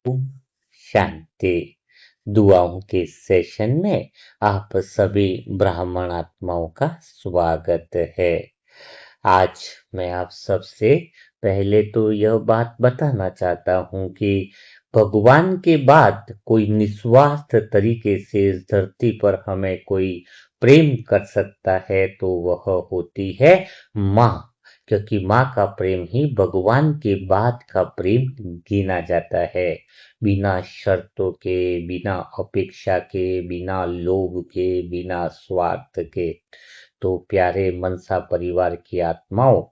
ओम शांति। दुआओं के सेशन में आप सभी ब्राह्मण आत्माओं का स्वागत है। आज मैं आप सबसे पहले तो यह बात बताना चाहता हूँ कि भगवान के बाद कोई निस्वार्थ तरीके से इस धरती पर हमें कोई प्रेम कर सकता है तो वह होती है माँ। क्योंकि माँ का प्रेम ही भगवान के बाद का प्रेम गिना जाता है। बिना शर्तों के, बिना अपेक्षा के, बिना लोभ के, बिना स्वार्थ के। तो प्यारे मनसा परिवार की आत्माओं,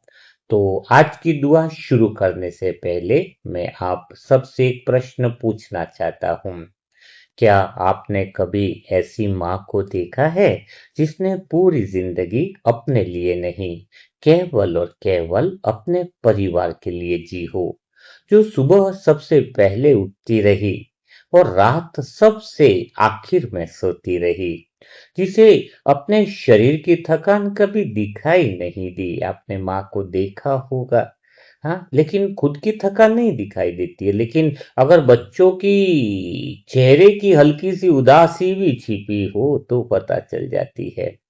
तो आज की दुआ शुरू करने से पहले मैं आप सबसे एक प्रश्न पूछना चाहता हूँ। क्या आपने कभी ऐसी माँ को देखा है जिसने पूरी जिंदगी अपने लिए नहीं, केवल और केवल अपने परिवार के लिए जी हो? जो सुबह सबसे पहले उठती रही और रात सबसे आखिर में सोती रही, जिसे अपने शरीर की थकान कभी दिखाई नहीं दी। आपने माँ को देखा होगा, हाँ, लेकिन खुद की थकान नहीं दिखाई देती है। लेकिन अगर बच्चों की चेहरे की हल्की सी उदासी भी छिपी हो तो पता चल जाती है।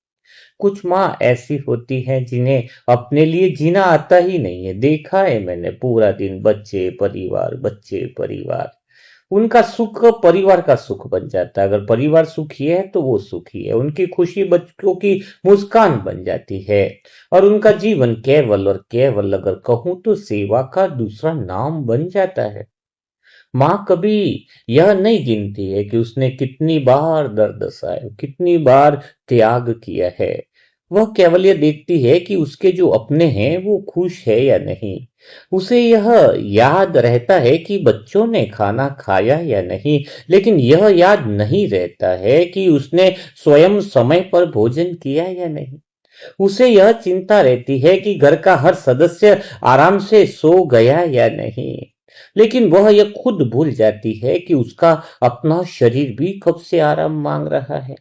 कुछ माँ ऐसी होती हैं जिन्हें अपने लिए जीना आता ही नहीं है। देखा है मैंने, पूरा दिन बच्चे परिवार, बच्चे परिवार। उनका सुख परिवार का सुख बन जाता है। अगर परिवार सुखी है तो वो सुखी है। उनकी खुशी बच्चों की मुस्कान बन जाती है। और उनका जीवन केवल और केवल, अगर कहूं तो, सेवा का दूसरा नाम बन जाता है। माँ कभी यह नहीं गिनती है कि उसने कितनी बार दर्द सहे, कितनी बार त्याग किया है। वह केवल यह देखती है कि उसके जो अपने हैं वो खुश है या नहीं। उसे यह याद रहता है कि बच्चों ने खाना खाया या नहीं, लेकिन यह याद नहीं रहता है कि उसने स्वयं समय पर भोजन किया या नहीं। उसे यह चिंता रहती है कि घर का हर सदस्य आराम से सो गया या नहीं। लेकिन वह यह खुद भूल जाती है कि उसका अपना शरीर भी कब से आराम मांग रहा है।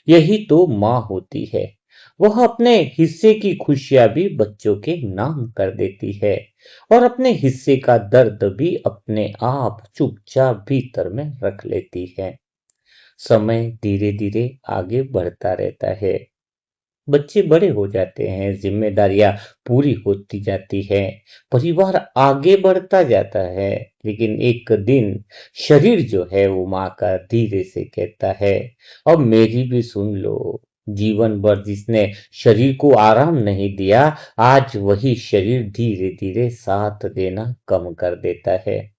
यही तो माँ होती है। वह अपने हिस्से की खुशियां भी बच्चों के नाम कर देती है और अपने हिस्से का दर्द भी अपने आप चुपचाप भीतर में रख लेती है। समय धीरे धीरे आगे बढ़ता रहता है। बच्चे बड़े हो जाते हैं, जिम्मेदारियां पूरी होती जाती है, परिवार आगे बढ़ता जाता है। लेकिन एक दिन शरीर जो है वो माँ का धीरे से कहता है, अब मेरी भी सुन लो। जीवन भर जिसने शरीर को आराम नहीं दिया, आज वही शरीर धीरे धीरे साथ देना कम कर देता है।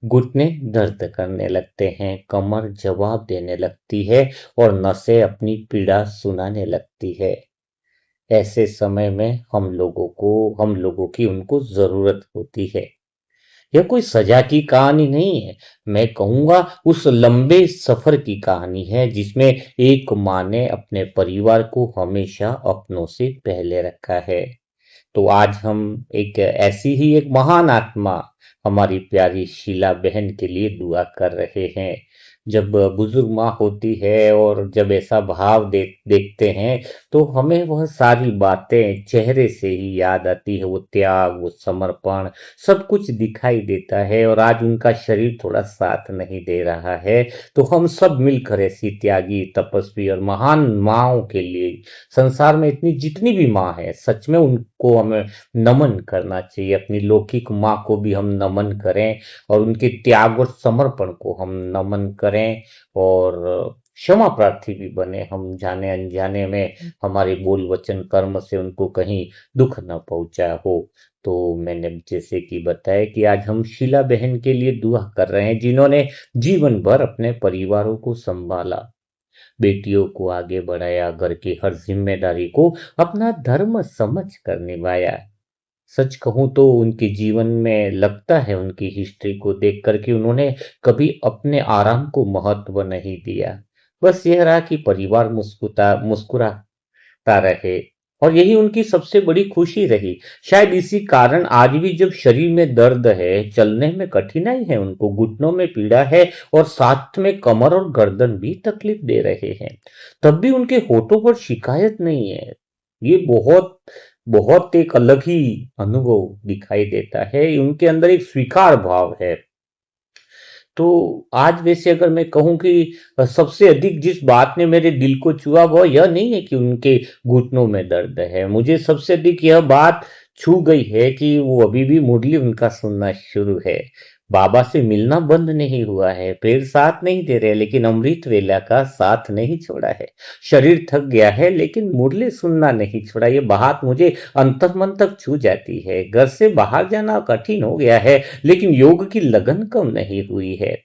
घुटने दर्द करने लगते हैं, कमर जवाब देने लगती है और नसें अपनी पीड़ा सुनाने लगती है। ऐसे समय में हम लोगों की उनको जरूरत होती है। यह कोई सजा की कहानी नहीं है। मैं कहूंगा उस लंबे सफर की कहानी है जिसमें एक माँ ने अपने परिवार को हमेशा अपनों से पहले रखा है। तो आज हम एक ऐसी ही एक महान आत्मा, हमारी प्यारी शीला बहन के लिए दुआ कर रहे हैं। जब बुजुर्ग माँ होती है और जब ऐसा भाव देखते हैं तो हमें वह सारी बातें चेहरे से ही याद आती है। वो त्याग, वो समर्पण, सब कुछ दिखाई देता है। और आज उनका शरीर थोड़ा साथ नहीं दे रहा है, तो हम सब मिलकर ऐसी त्यागी, तपस्वी और महान माँओं के लिए, संसार में इतनी जितनी भी माँ है, सच में उनको हमें नमन करना चाहिए। अपनी लौकिक माँ को भी हम नमन करें और उनके त्याग और समर्पण को हम नमन करें। और क्षमा प्रार्थी भी बने, हम जाने अनजाने में हमारे बोल वचन कर्म से उनको कहीं दुख न पहुंचा हो। तो मैंने जैसे कि बताया कि आज हम शीला बहन के लिए दुआ कर रहे हैं, जिन्होंने जीवन भर अपने परिवारों को संभाला, बेटियों को आगे बढ़ाया, घर की हर जिम्मेदारी को अपना धर्म समझ कर निभाया। सच कहूं तो उनके जीवन में लगता है, उनकी हिस्ट्री को देख कर, कि उन्होंने कभी अपने आराम को महत्व नहीं दिया। बस यह रहा कि परिवार मुस्कुराता रहे, और यही उनकी सबसे बड़ी खुशी रही। शायद इसी कारण आज भी जब शरीर में दर्द है, चलने में कठिनाई है, उनको घुटनों में पीड़ा है और साथ में कमर और गर्दन भी तकलीफ दे रहे हैं, तब भी उनके होठों पर शिकायत नहीं है। ये बहुत बहुत एक अलग ही अनुभव दिखाई देता है। उनके अंदर एक स्वीकार भाव है। तो आज वैसे अगर मैं कहूँ कि सबसे अधिक जिस बात ने मेरे दिल को छुआ वह यह नहीं है कि उनके घुटनों में दर्द है। मुझे सबसे अधिक यह बात छू गई है कि वो अभी भी मुरली उनका सुनना शुरू है। बाबा से मिलना बंद नहीं हुआ है, पैर साथ नहीं दे रहे, लेकिन अमृत वेला का साथ नहीं छोड़ा है। शरीर थक गया है लेकिन मुरली सुनना नहीं छोड़ा। ये बात मुझे अंतर्मन तक छू जाती है। घर से बाहर जाना कठिन हो गया है लेकिन योग की लगन कम नहीं हुई है।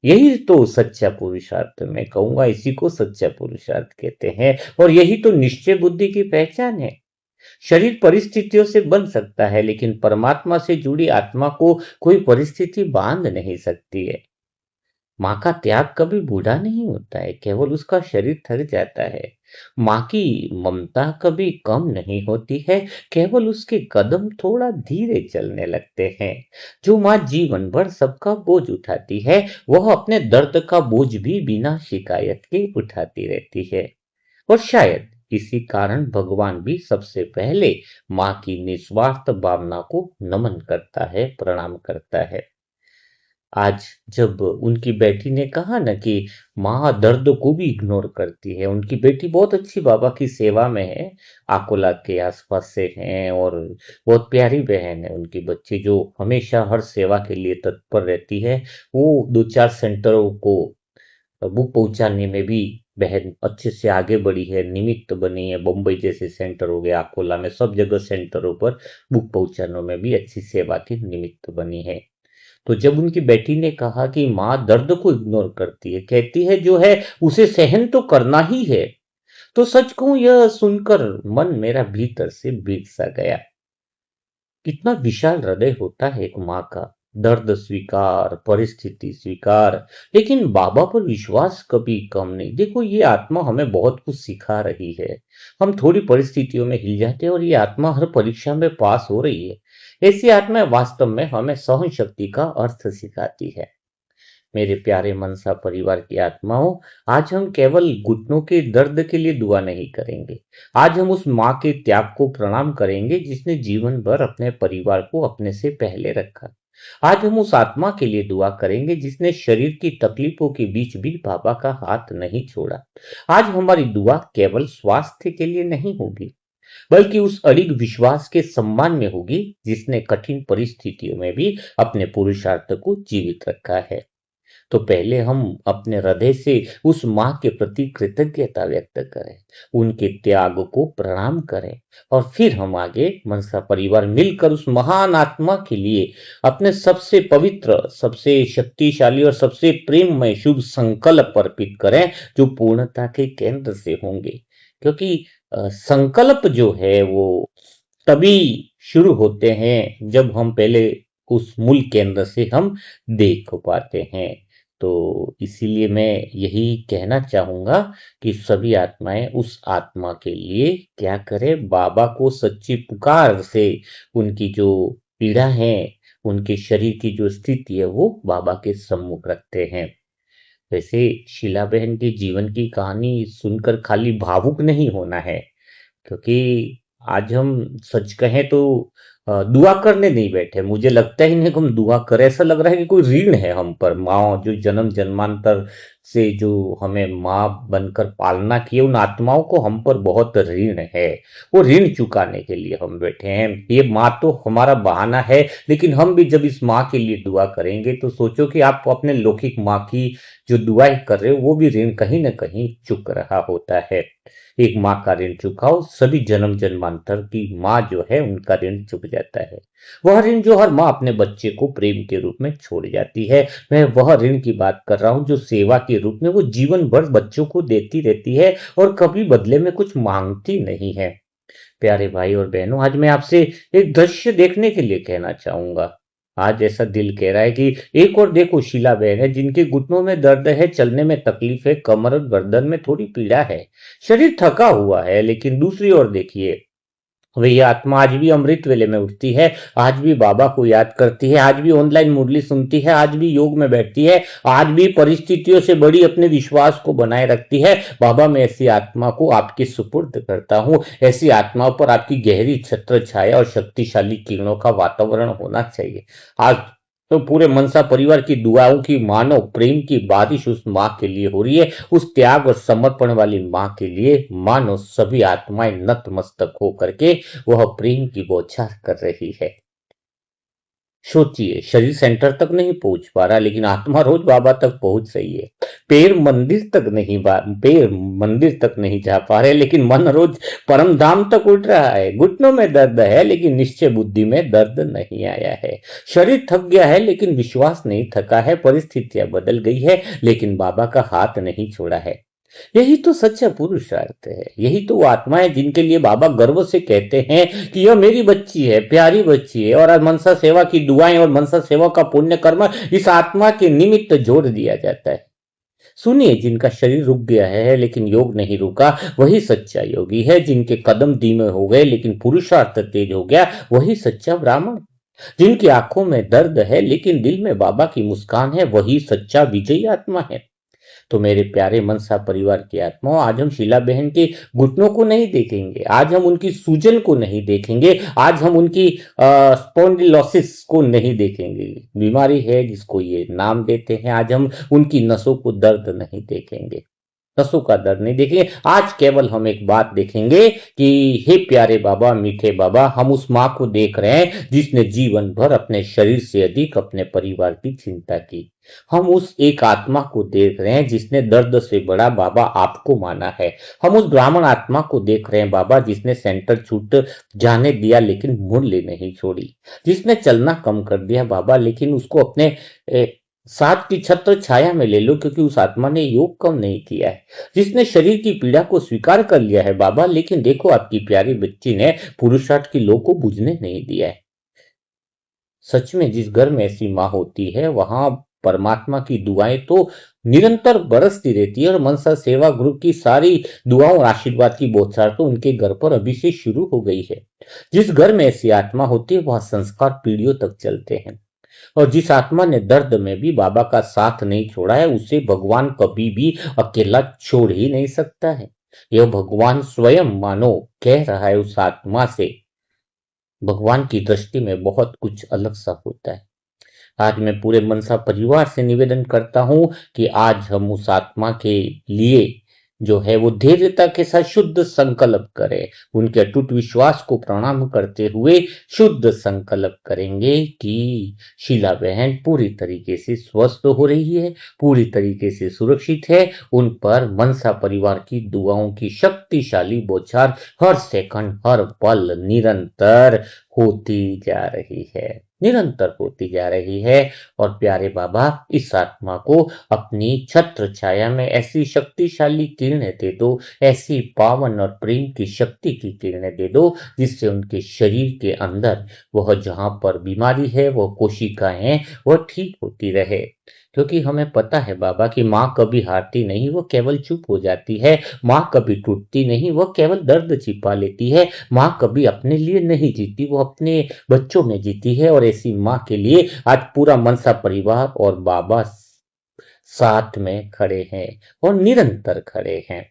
यही तो सच्चा पुरुषार्थ, मैं कहूंगा इसी को सच्चा पुरुषार्थ कहते हैं। और यही तो निश्चय बुद्धि की पहचान है। शरीर परिस्थितियों से बन सकता है लेकिन परमात्मा से जुड़ी आत्मा को कोई परिस्थिति बांध नहीं सकती है। माँ का त्याग कभी बूढ़ा नहीं होता है, केवल उसका शरीर थक जाता है। माँ की ममता कभी कम नहीं होती है, केवल उसके कदम थोड़ा धीरे चलने लगते हैं। जो माँ जीवन भर सबका बोझ उठाती है, वह अपने दर्द का बोझ भी बिना शिकायत के उठाती रहती है। और शायद इसी कारण भगवान भी सबसे पहले माँ की निस्वार्थ भावना को नमन करता है, प्रणाम करता है। आज जब उनकी बेटी ने कहा ना कि माँ दर्द को भी इग्नोर करती है, उनकी बेटी बहुत अच्छी बाबा की सेवा में है, अकोला के आसपास से हैं और बहुत प्यारी बहन है उनकी बच्ची जो हमेशा हर सेवा के लिए तत्पर रहती है। वो दो चार सेंटरों को बुक पहुंचाने में भी बहन अच्छे से आगे बढ़ी है, निमित्त बनी है। बम्बई जैसे सेंटर हो गया, अकोला में, सब जगह सेंटरों पर बुक पहुंचाने में भी अच्छी सेवा की निमित्त बनी है। तो जब उनकी बेटी ने कहा कि माँ दर्द को इग्नोर करती है, कहती है जो है उसे सहन तो करना ही है, तो सच कहूं यह सुनकर मन मेरा भीतर से भीग सा गया। कितना विशाल हृदय होता है एक माँ का। दर्द स्वीकार, परिस्थिति स्वीकार, लेकिन बाबा पर विश्वास कभी कम नहीं। देखो ये आत्मा हमें बहुत कुछ सिखा रही है। हम थोड़ी परिस्थितियों में हिल जाते हैं और ये आत्मा हर परीक्षा में पास हो रही है। ऐसी आत्मा वास्तव में हमें सहन शक्ति का अर्थ सिखाती है। मेरे प्यारे मनसा परिवार की आत्माओं, आज हम केवल घुटनों के दर्द के लिए दुआ नहीं करेंगे। आज हम उस माँ के त्याग को प्रणाम करेंगे जिसने जीवन भर अपने परिवार को अपने से पहले रखा। आज हम उस आत्मा के लिए दुआ करेंगे जिसने शरीर की तकलीफों के बीच भी बाबा का हाथ नहीं छोड़ा। आज हमारी दुआ केवल स्वास्थ्य के लिए नहीं होगी, बल्कि उस अड़िग विश्वास के सम्मान में होगी जिसने कठिन परिस्थितियों में भी अपने पुरुषार्थ को जीवित रखा है। तो पहले हम अपने हृदय से उस माँ के प्रति कृतज्ञता व्यक्त करें, उनके त्याग को प्रणाम करें, और फिर हम आगे मनसा परिवार मिलकर उस महान आत्मा के लिए अपने सबसे पवित्र, सबसे शक्तिशाली और सबसे प्रेममय शुभ संकल्प अर्पित करें जो पूर्णता के केंद्र से होंगे। क्योंकि संकल्प जो है वो तभी शुरू होते हैं जब हम पहले उस मूल केंद्र से हम देख पाते हैं। तो इसीलिए मैं यही कहना चाहूंगा कि सभी आत्माएं उस आत्मा के लिए क्या करें, बाबा को सच्ची पुकार से उनकी जो पीड़ा है, उनके शरीर की जो स्थिति है वो बाबा के सम्मुख रखते हैं। वैसे शीला बहन के जीवन की कहानी सुनकर खाली भावुक नहीं होना है, क्योंकि आज हम सच कहें तो दुआ करने नहीं बैठे। मुझे लगता ही नहीं कि हम दुआ करें। ऐसा लग रहा है कि कोई ऋण है हम पर। माँ जो जन्म जन्मांतर से जो हमें माँ बनकर पालना की है, उन आत्माओं को हम पर बहुत ऋण है। वो ऋण चुकाने के लिए हम बैठे हैं। ये माँ तो हमारा बहाना है, लेकिन हम भी जब इस माँ के लिए दुआ करेंगे तो सोचो कि आप अपने लौकिक माँ की जो दुआएं कर रहे हो वो भी ऋण कहीं ना कहीं चुक रहा होता है। एक माँ का ऋण चुकाओ, सभी जन्म जन्मांतर की माँ जो है उनका ऋण चुक जाता है। वह ऋण जो हर माँ अपने बच्चे को प्रेम के रूप में छोड़ जाती है, मैं वह ऋण की बात कर रहा हूँ जो सेवा के रूप में वो जीवन भर बच्चों को देती रहती है और कभी बदले में कुछ मांगती नहीं है। प्यारे भाई और बहनों, आज मैं आपसे एक दृश्य देखने के लिए कहना चाहूंगा। आज ऐसा दिल कह रहा है कि एक और देखो शीला बहन है जिनके घुटनों में दर्द है, चलने में तकलीफ है, कमर और गर्दन में थोड़ी पीड़ा है, शरीर थका हुआ है। लेकिन दूसरी ओर देखिए, वही आत्मा आज भी अमृत वेले में उठती है, आज भी बाबा को याद करती है, आज भी ऑनलाइन मुरली सुनती है, आज भी योग में बैठती है, आज भी परिस्थितियों से बड़ी अपने विश्वास को बनाए रखती है। बाबा मैं ऐसी आत्मा को आपके सुपुर्द करता हूँ। ऐसी आत्माओं पर आपकी गहरी छत्र छाया और शक्तिशाली किरणों का वातावरण होना चाहिए। आज तो पूरे मनसा परिवार की दुआओं की मानो प्रेम की बारिश उस माँ के लिए हो रही है, उस त्याग और समर्पण वाली माँ के लिए मानो सभी आत्माएं नतमस्तक होकर के वह प्रेम की बौछार कर रही है। सोचिए, शरीर सेंटर तक नहीं पहुंच पा रहा, लेकिन आत्मा रोज बाबा तक पहुंच रही है। पैर मंदिर तक नहीं जा पा रहे, लेकिन मन रोज परम धाम तक उठ रहा है। घुटनों में दर्द है, लेकिन निश्चय बुद्धि में दर्द नहीं आया है। शरीर थक गया है, लेकिन विश्वास नहीं थका है। परिस्थितियां बदल गई है, लेकिन बाबा का हाथ नहीं छोड़ा है। यही तो सच्चा पुरुषार्थ है। यही तो वो आत्माएं जिनके लिए बाबा गर्व से कहते हैं कि यह मेरी बच्ची है, प्यारी बच्ची है, और आज मनसा सेवा की दुआएं और मनसा सेवा का पुण्य कर्म इस आत्मा के निमित्त जोड़ दिया जाता है। सुनिए, जिनका शरीर रुक गया है लेकिन योग नहीं रुका, वही सच्चा योगी है। जिनके कदम धीमे हो गए लेकिन पुरुषार्थ तेज हो गया, वही सच्चा ब्राह्मण। जिनकी आंखों में दर्द है लेकिन दिल में बाबा की मुस्कान है, वही सच्चा विजयी आत्मा है। तो मेरे प्यारे मनसा परिवार की आत्माओं, आज हम शीला बहन के घुटनों को नहीं देखेंगे, आज हम उनकी सूजन को नहीं देखेंगे, आज हम उनकी स्पॉन्डिलोसिस को नहीं देखेंगे। बीमारी है जिसको ये नाम देते हैं। आज हम उनकी नसों को दर्द नहीं देखेंगे, नसों का दर्द नहीं देखेंगे। आज केवल हम एक बात देखेंगे कि हे प्यारे बाबा, मीठे बाबा, हम उस माँ को देख रहे हैं जिसने जीवन भर अपने शरीर से अधिक अपने परिवार की चिंता की। हम उस एक आत्मा को देख रहे हैं जिसने दर्द से बड़ा बाबा आपको माना है। हम उस ब्राह्मण आत्मा को देख रहे हैं बाबा जिसने सेंटर छूट जाने दिया लेकिन मूल्य नहीं छोड़ी, जिसने चलना कम कर दिया बाबा, लेकिन उसको अपने साथ की छत्र छाया में ले लो, क्योंकि उस आत्मा ने योग कम नहीं किया है। जिसने शरीर की पीड़ा को स्वीकार कर लिया है बाबा, लेकिन देखो आपकी प्यारी बच्ची ने पुरुषार्थ की लो को बुझने नहीं दिया है। सच में जिस घर में ऐसी माँ होती है वहां परमात्मा की दुआएं तो निरंतर बरसती रहती है, और मनसा सेवा ग्रुप की सारी दुआओं और आशीर्वाद की बौछार तो उनके घर पर अभी से शुरू हो गई है। जिस घर में ऐसी आत्मा होती है वहां संस्कार पीढ़ियों तक चलते हैं, और जिस आत्मा ने दर्द में भी बाबा का साथ नहीं छोड़ा है, उसे भगवान कभी भी अकेला छोड़ ही नहीं सकता है। यह भगवान स्वयं मानो कह रहा है उस आत्मा से। भगवान की दृष्टि में बहुत कुछ अलग सा होता है। आज मैं पूरे मनसा परिवार से निवेदन करता हूं कि आज हम उस आत्मा के लिए जो है वो धैर्यता के साथ शुद्ध संकल्प करें। उनके अटूट विश्वास को प्रणाम करते हुए शुद्ध संकल्प करेंगे कि शीला बहन पूरी तरीके से स्वस्थ हो रही है, पूरी तरीके से सुरक्षित है। उन पर मनसा परिवार की दुआओं की शक्तिशाली बौछार हर सेकंड हर पल निरंतर होती जा रही है, निरंतर होती जा रही है। और प्यारे बाबा, इस आत्मा को अपनी छत्र छाया में ऐसी शक्तिशाली किरणें दे दो, ऐसी पावन और प्रेम की शक्ति की किरणें दे दो, जिससे उनके शरीर के अंदर वह जहां पर बीमारी है, वह कोशिकाएं हैं, वह ठीक होती रहे। क्योंकि हमें पता है बाबा कि माँ कभी हारती नहीं, वो केवल चुप हो जाती है। माँ कभी टूटती नहीं, वो केवल दर्द छिपा लेती है। माँ कभी अपने लिए नहीं जीती, वो अपने बच्चों में जीती है। और ऐसी माँ के लिए आज पूरा मनसा परिवार और बाबा साथ में खड़े हैं और निरंतर खड़े हैं।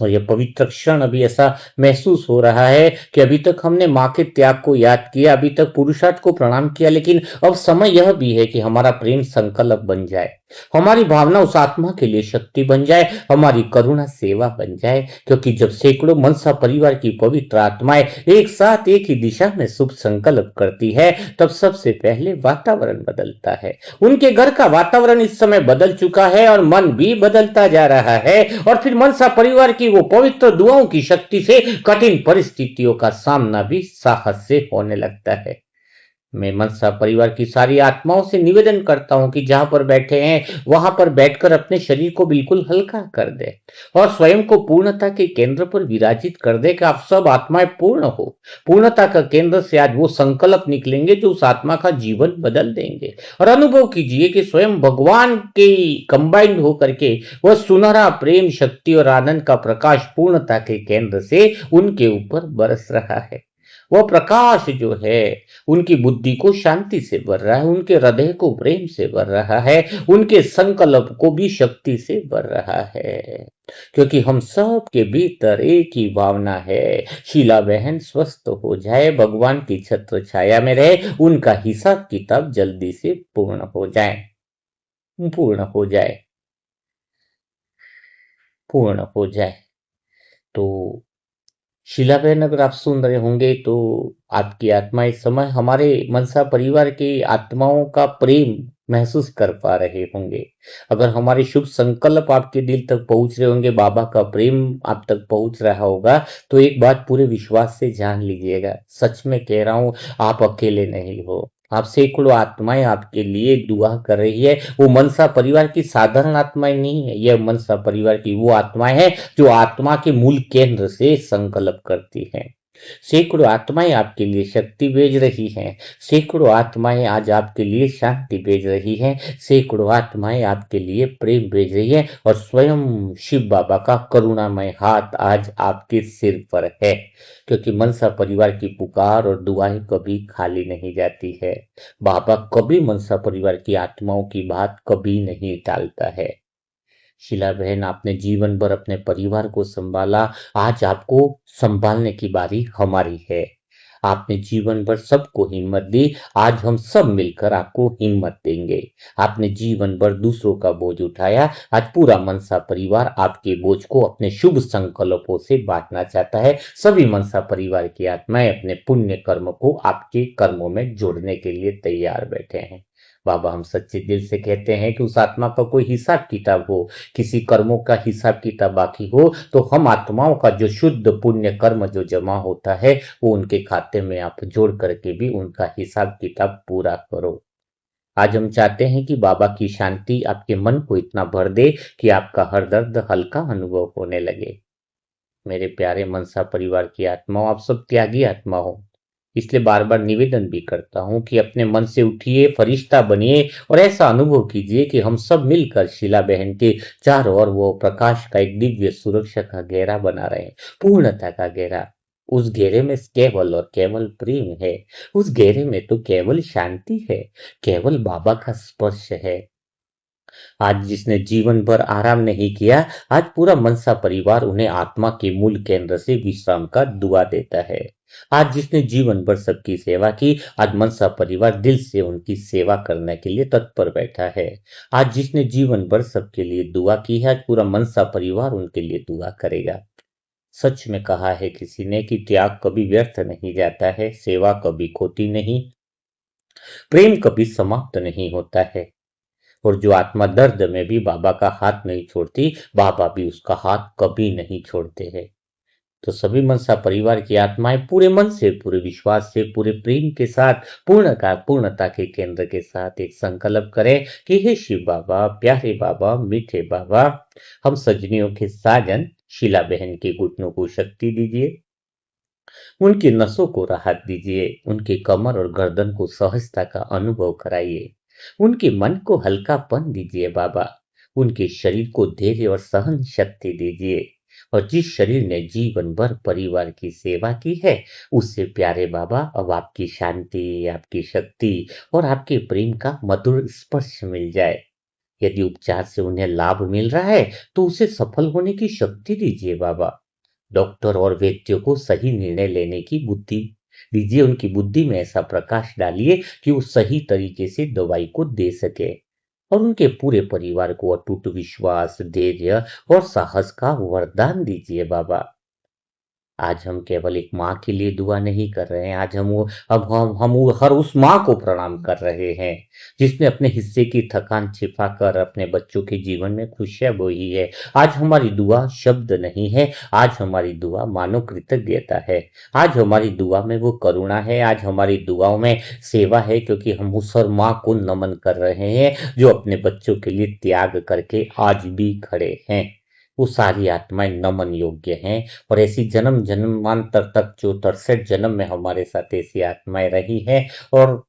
और यह पवित्र क्षण अभी ऐसा महसूस हो रहा है कि अभी तक हमने माँ के त्याग को याद किया, अभी तक पुरुषार्थ को प्रणाम किया, लेकिन अब समय यह भी है कि हमारा प्रेम संकल्प बन जाए, हमारी भावना उस आत्मा के लिए शक्ति बन जाए, हमारी करुणा सेवा बन जाए। क्योंकि जब सैकड़ों मनसा परिवार की पवित्र आत्माएं एक साथ एक ही दिशा में शुभ संकल्प करती है, तब सबसे पहले वातावरण बदलता है। उनके घर का वातावरण इस समय बदल चुका है और मन भी बदलता जा रहा है। और फिर मनसा परिवार की वो पवित्र दुआओं की शक्ति से कठिन परिस्थितियों का सामना भी साहस से होने लगता है। मैं मनसा परिवार की सारी आत्माओं से निवेदन करता हूं कि जहां पर बैठे हैं वहां पर बैठकर अपने शरीर को बिल्कुल हल्का कर दे और स्वयं को पूर्णता के केंद्र पर विराजित कर दे कि आप सब आत्माएं पूर्ण हो। पूर्णता का केंद्र से आज वो संकल्प निकलेंगे जो उस आत्मा का जीवन बदल देंगे। और अनुभव कीजिए कि स्वयं भगवान के कंबाइंड होकर के वह सुनहरा प्रेम, शक्ति और आनंद का प्रकाश पूर्णता के केंद्र से उनके ऊपर बरस रहा है। वह प्रकाश जो है उनकी बुद्धि को शांति से भर रहा है, उनके हृदय को प्रेम से भर रहा है, उनके संकल्प को भी शक्ति से भर रहा है। क्योंकि हम सब के भीतर एक ही भावना है, शीला बहन स्वस्थ हो जाए, भगवान की छत्र छाया में रहे, उनका हिसाब किताब जल्दी से पूर्ण हो जाए, पूर्ण हो जाए। तो शीलाबेन, अगर आप सुन रहे होंगे तो आपकी आत्मा इस समय हमारे मनसा परिवार की आत्माओं का प्रेम महसूस कर पा रहे होंगे। अगर हमारे शुभ संकल्प आपके दिल तक पहुंच रहे होंगे, बाबा का प्रेम आप तक पहुंच रहा होगा, तो एक बात पूरे विश्वास से जान लीजिएगा, सच में कह रहा हूं, आप अकेले नहीं हो। आप सैकड़ों आत्माएं आपके लिए दुआ कर रही है। वो मनसा परिवार की साधारण आत्माएं नहीं है, यह मनसा परिवार की वो आत्माएं हैं जो आत्मा के मूल केंद्र से संकल्प करती हैं। सैकड़ों आत्माएं आपके लिए शक्ति भेज रही हैं, सैकड़ों आत्माएं आज आपके लिए शांति भेज रही हैं, सैकड़ों आत्माएं आपके लिए प्रेम भेज रही हैं, और स्वयं शिव बाबा का करुणामय हाथ आज आपके सिर पर है। क्योंकि मनसा परिवार की पुकार और दुआएं कभी खाली नहीं जाती है। बाबा कभी मनसा परिवार की आत्माओं की बात कभी नहीं टालता है। शीला बहन, आपने जीवन भर अपने परिवार को संभाला, आज आपको संभालने की बारी हमारी है। आपने जीवन भर सबको हिम्मत दी, आज हम सब मिलकर आपको हिम्मत देंगे। आपने जीवन भर दूसरों का बोझ उठाया, आज पूरा मनसा परिवार आपके बोझ को अपने शुभ संकल्पों से बांटना चाहता है। सभी मनसा परिवार की आत्माएं अपने पुण्य कर्म को आपके कर्मों में जोड़ने के लिए तैयार बैठे हैं। बाबा, हम सच्चे दिल से कहते हैं कि उस आत्मा का कोई हिसाब किताब हो, किसी कर्मों का हिसाब किताब बाकी हो, तो हम आत्माओं का जो शुद्ध पुण्य कर्म जो जमा होता है, वो उनके खाते में आप जोड़ करके भी उनका हिसाब किताब पूरा करो। आज हम चाहते हैं कि बाबा की शांति आपके मन को इतना भर दे कि आपका हर दर्द हल्का अनुभव होने लगे। मेरे प्यारे मनसा परिवार की आत्माओं, आप सब त्यागी आत्मा हो, इसलिए बार बार निवेदन भी करता हूं कि अपने मन से उठिए, फरिश्ता बनिए, और ऐसा अनुभव कीजिए कि हम सब मिलकर शीला बहन के चारों ओर वो प्रकाश का एक दिव्य सुरक्षा का घेरा बना रहे हैं, पूर्णता का घेरा। उस घेरे में केवल और केवल प्रेम है, उस घेरे में तो केवल शांति है, केवल बाबा का स्पर्श है। आज जिसने जीवन भर आराम नहीं किया, आज पूरा मनसा परिवार उन्हें आत्मा के मूल केंद्र से विश्राम का दुआ देता है। आज जिसने जीवन भर सबकी सेवा की, आज मनसा परिवार दिल से उनकी सेवा करने के लिए तत्पर बैठा है। आज जिसने जीवन भर सबके लिए दुआ की है, आज पूरा मनसा परिवार उनके लिए दुआ करेगा। सच में कहा है किसी ने कि त्याग कभी व्यर्थ नहीं जाता है, सेवा कभी खोती नहीं, प्रेम कभी समाप्त नहीं होता है। और जो आत्मा दर्द में भी बाबा का हाथ नहीं छोड़ती, बाबा भी उसका हाथ कभी नहीं छोड़ते हैं। तो सभी मनसा परिवार की आत्माएं पूरे मन से, पूरे विश्वास से, पूरे प्रेम के साथ, पूर्णता के केंद्र के साथ एक संकल्प करें कि हे शिव बाबा, प्यारे बाबा, मीठे बाबा, हम सजनियों के साजन शीला बहन के घुटनों को शक्ति दीजिए, उनकी नसों को राहत दीजिए, उनके कमर और गर्दन को सहजता का अनुभव कराइए, उनके मन को हल्कापन दीजिए बाबा, उनके शरीर को धैर्य और सहन शक्ति दीजिए। और जिस शरीर ने जीवन भर परिवार की सेवा की है, उससे प्यारे बाबा अब आपकी शांति, आपकी शक्ति और आपके प्रेम का मधुर स्पर्श मिल जाए। यदि उपचार से उन्हें लाभ मिल रहा है, तो उसे सफल होने की शक्ति दीजिए बाबा। डॉक्टर और व्यक्तियों को सही निर्णय लेने की बुद्धि दीजिए, उनकी बुद्धि में ऐसा प्रकाश डालिए कि वो सही तरीके से दवाई को दे सके। और उनके पूरे परिवार को अटूट विश्वास, धैर्य और साहस का वरदान दीजिए बाबा। आज हम केवल एक माँ के लिए दुआ नहीं कर रहे हैं, आज हम वो हर उस माँ को प्रणाम कर रहे हैं जिसने अपने हिस्से की थकान छिपा कर अपने बच्चों के जीवन में खुशियां बोई है। आज हमारी दुआ शब्द नहीं है, आज हमारी दुआ मानो कृतज्ञता है, आज हमारी दुआ में वो करुणा है, आज हमारी दुआओं में सेवा है, क्योंकि हम उस हर माँ को नमन कर रहे हैं जो अपने बच्चों के लिए त्याग करके आज भी खड़े हैं। वो सारी आत्माएं नमन योग्य हैं, और ऐसी जन्म जन्मांतर तक जो 63 जन्म में हमारे साथ ऐसी आत्माएं रही हैं, और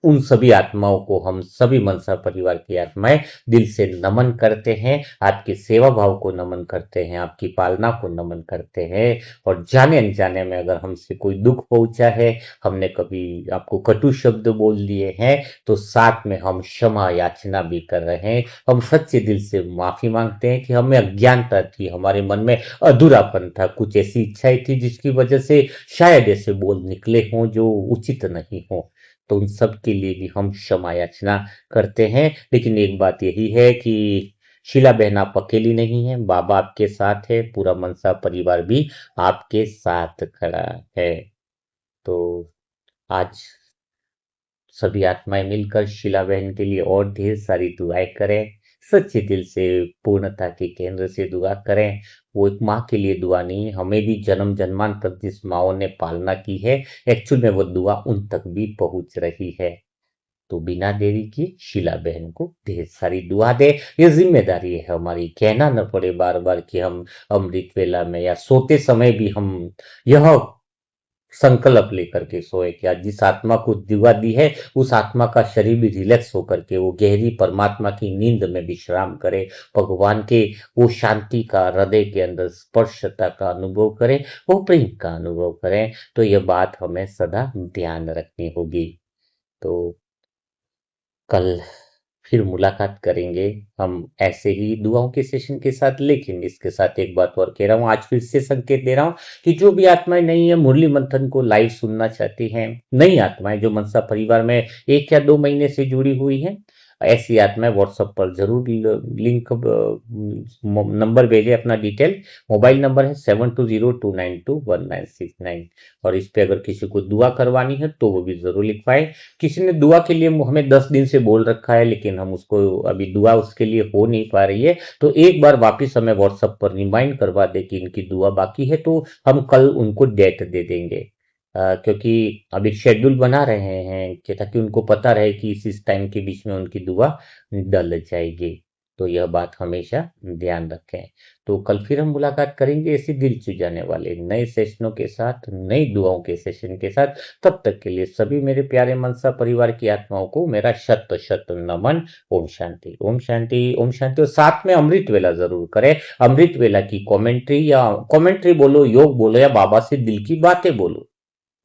उन सभी आत्माओं को हम सभी मनसा परिवार की आत्माएं दिल से नमन करते हैं, आपके सेवा भाव को नमन करते हैं, आपकी पालना को नमन करते हैं। और जाने अनजाने में अगर हमसे कोई दुख पहुंचा है, हमने कभी आपको कटु शब्द बोल दिए हैं, तो साथ में हम क्षमा याचना भी कर रहे हैं। हम सच्चे दिल से माफी मांगते हैं कि हमें अज्ञानता थी, हमारे मन में अधूरापन था, कुछ ऐसी इच्छाएं थी जिसकी वजह से शायद ऐसे बोल निकले हों जो उचित नहीं हो। तो उन सब के लिए भी हम क्षमा याचना करते हैं। लेकिन एक बात यही है कि शीला बहन आप अकेली नहीं है, बाबा आपके साथ है, पूरा मनसा परिवार भी आपके साथ खड़ा है। तो आज सभी आत्माएं मिलकर शीला बहन के लिए और ढेर सारी दुआएं करें, सच्चे दिल से, पूर्णता के केंद्र से दुआ करें। वो एक माँ के लिए दुआ नहीं, हमें भी जन्म जन्मांतर जिस माओ ने पालना की है, एक्चुअल में वो दुआ उन तक भी पहुंच रही है। तो बिना देरी किए शीला बहन को ढेर सारी दुआ दे। ये जिम्मेदारी है हमारी, कहना न पड़े बार बार कि हम अमृत वेला में या सोते समय भी हम यह संकल्प लेकर के सोए कि आज जिस आत्मा को दुआ दी है, उस आत्मा का शरीर भी रिलैक्स होकर के वो गहरी परमात्मा की नींद में विश्राम करे, भगवान के वो शांति का हृदय के अंदर स्पर्शता का अनुभव करे, वो प्रेम का अनुभव करें। तो ये बात हमें सदा ध्यान रखनी होगी। तो कल फिर मुलाकात करेंगे हम ऐसे ही दुआओं के सेशन के साथ। लेकिन इसके साथ एक बात और कह रहा हूँ, आज फिर से संकेत दे रहा हूँ कि जो भी आत्माएं नहीं है मुरली मंथन को लाइव सुनना चाहती हैं, नई आत्माएं जो मनसा परिवार में 1 या 2 महीने से जुड़ी हुई हैं, ऐसी आत्माएं व्हाट्सएप पर जरूर लिंक नंबर भेजे, अपना डिटेल। मोबाइल नंबर है 7202921969। और इस पे अगर किसी को दुआ करवानी है तो वो भी जरूर लिखवाए। किसी ने दुआ के लिए हमें 10 दिन से बोल रखा है, लेकिन हम उसको अभी दुआ उसके लिए हो नहीं पा रही है, तो एक बार वापिस हमें व्हाट्सएप पर रिमाइंड करवा दे कि इनकी दुआ बाकी है, तो हम कल उनको डेट दे देंगे। क्योंकि अभी शेड्यूल बना रहे हैं कि ताकि उनको पता रहे कि इस टाइम के बीच में उनकी दुआ डल जाएगी। तो यह बात हमेशा ध्यान रखें। तो कल फिर हम मुलाकात करेंगे ऐसी दिल चुराने वाले नए सेशनों के साथ, नई दुआओं के सेशन के साथ। तब तक के लिए सभी मेरे प्यारे मनसा परिवार की आत्माओं को मेरा शत शत नमन। ओम शांति, ओम शांति, ओम शांति। और साथ में अमृत वेला जरूर करें। अमृत वेला की कमेंट्री बोलो, योग बोलो, या बाबा से दिल की बातें बोलो।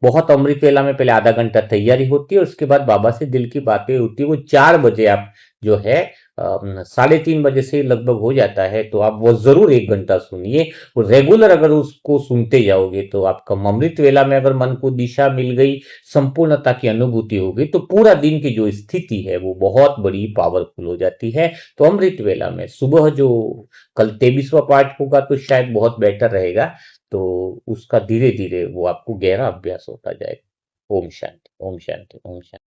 बहुत अमृत वेला में पहले आधा घंटा तैयारी होती है, उसके बाद बाबा से दिल की बातें होती है। वो 4 बजे आप जो है 3:30 बजे से लगभग हो जाता है, तो आप वो जरूर 1 घंटा सुनिए। वो रेगुलर अगर उसको सुनते जाओगे तो आपका अमृत वेला में अगर मन को दिशा मिल गई, संपूर्णता की अनुभूति हो गई, तो पूरा दिन की जो स्थिति है वो बहुत बड़ी पावरफुल हो जाती है। तो अमृत वेला में सुबह जो कल 23वां पाठ होगा तो शायद बहुत बेटर रहेगा। तो उसका धीरे धीरे वो आपको गहरा अभ्यास होता जाएगा। ओम शांति, ओम शांति, ओम शांति।